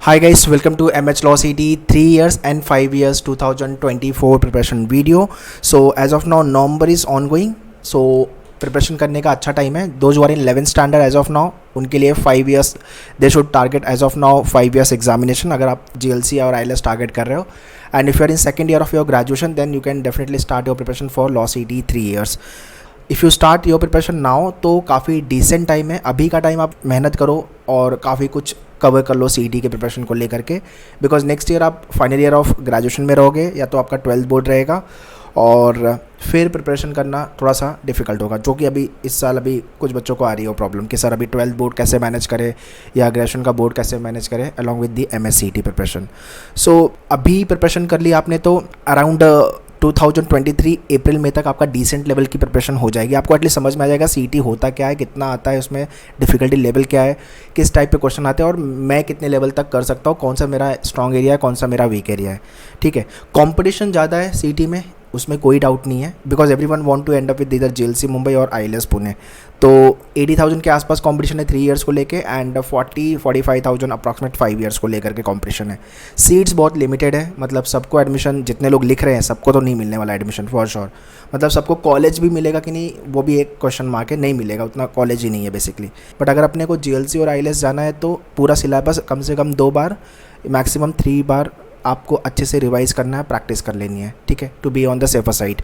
Hi guys, welcome to MH Law CT 3 years and 5 years 2024 preparation video. So as of now November is ongoing. So preparation करने का अच्छा time है. Those are in 11th standard as of now, उनके लिए 5 years they should target as of now 5 years examination अगर आप GLC और IELTS टारगेट कर रहे हो. And if you are in second year of your graduation then you can definitely start your preparation for law CT 3 years. If you start your preparation now तो काफ़ी decent time है. अभी का टाइम आप मेहनत करो और काफ़ी कुछ कवर कर लो CT के प्रिपरेशन को लेकर के, बिकॉज नेक्स्ट ईयर आप फाइनल ईयर ऑफ ग्रेजुएशन में रहोगे या तो आपका 12th बोर्ड रहेगा और फिर प्रिपरेशन करना थोड़ा सा डिफ़िकल्ट होगा, जो कि अभी इस साल अभी कुछ बच्चों को आ रही हो प्रॉब्लम कि सर अभी 12th बोर्ड कैसे मैनेज करे या ग्रेजुएशन का बोर्ड कैसे मैनेज करे along with the MS CT preparation. So अभी प्रिपरेशन कर ली आपने तो अराउंड 2023 अप्रैल मई तक आपका डिसेंट लेवल की प्रिपरेशन हो जाएगी. आपको एटलीस्ट समझ में आ जाएगा CT होता क्या है, कितना आता है, उसमें डिफ़िकल्टी लेवल क्या है, किस टाइप पे क्वेश्चन आते हैं और मैं कितने लेवल तक कर सकता हूँ, कौन सा मेरा स्ट्रॉन्ग एरिया है, कौन सा मेरा वीक एरिया है. ठीक है, कंपटीशन ज़्यादा है CT में, उसमें कोई डाउट नहीं है, because everyone want to end up with इधर JLC मुंबई और IELTS पुणे. तो 80,000 के आसपास कंपटीशन है 3 years को लेके एंड 40-45,000 अप्रॉक्सीमेट 5 years को लेकर के कंपटीशन है. सीट्स बहुत लिमिटेड है, मतलब सबको एडमिशन, जितने लोग लिख रहे हैं सबको तो नहीं मिलने वाला एडमिशन फॉर श्योर. मतलब सबको कॉलेज भी मिलेगा कि नहीं वो भी एक क्वेश्चन मार्क है, नहीं मिलेगा, उतना कॉलेज ही नहीं है बेसिकली. बट अगर अपने को JLC और IELTS जाना है तो पूरा सिलेबस कम से कम 2 बार मैक्सिमम 3 बार आपको अच्छे से रिवाइज करना है, प्रैक्टिस कर लेनी है. ठीक है, to be on the safer side.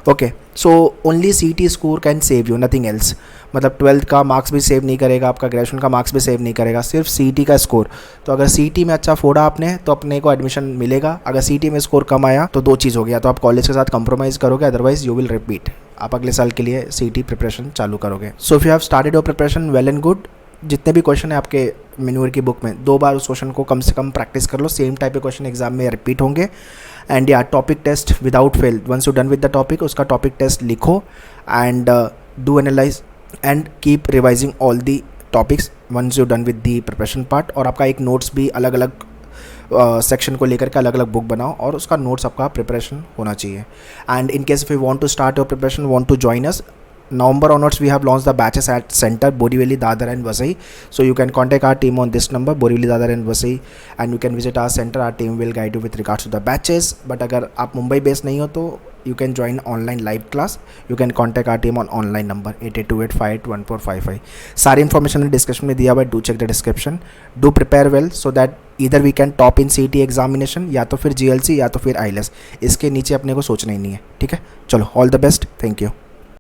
Okay, so only CT score can save you, nothing else. मतलब 12th का मार्क्स भी सेव नहीं करेगा, आपका ग्रेजुएशन का मार्क्स भी सेव नहीं करेगा, सिर्फ CT का स्कोर. तो अगर CT में अच्छा फोड़ा आपने तो अपने को एडमिशन मिलेगा. अगर CT में स्कोर कम आया तो 2 चीज़ हो गया, तो आप कॉलेज के साथ कंप्रोमाइज़ करोगे, अदरवाइज यू विल रिपीट. आप अगले साल के लिए CT प्रिपरेशन चालू करोगे. So if you have started your preparation well and good. जितने भी क्वेश्चन है आपके मेन्यूअर की बुक में 2 बार उस क्वेश्चन को कम से कम प्रैक्टिस कर लो, सेम टाइप के क्वेश्चन एग्जाम में रिपीट होंगे. एंड या topic test without fail, once you done with the topic उसका टॉपिक टेस्ट लिखो and do analyse and keep revising all the topics once you done with the preparation part. और आपका एक notes भी अलग अलग सेक्शन को लेकर के अलग अलग बुक बनाओ और उसका नोट्स आपका प्रिपरेशन होना चाहिए. And in case if you want to start your preparation, want to join us, November onwards we have launched the batches at center Borivali, Dadar and Vasai. So you can contact our team on this number Borivali, Dadar and Vasai and you can visit our center. Our team will guide you with regards to the batches. But अगर आप Mumbai based नहीं हो तो you can join online live class. You can contact our team on online number 8828581455. सारी information description में दिया हुआ है, do check the description. Do prepare well so that either we can top in CT examination या तो फिर GLC या तो फिर IELTS. इसके नीचे अपने को सोचना ही नहीं है. ठीक है, चलो, all the best, thank you.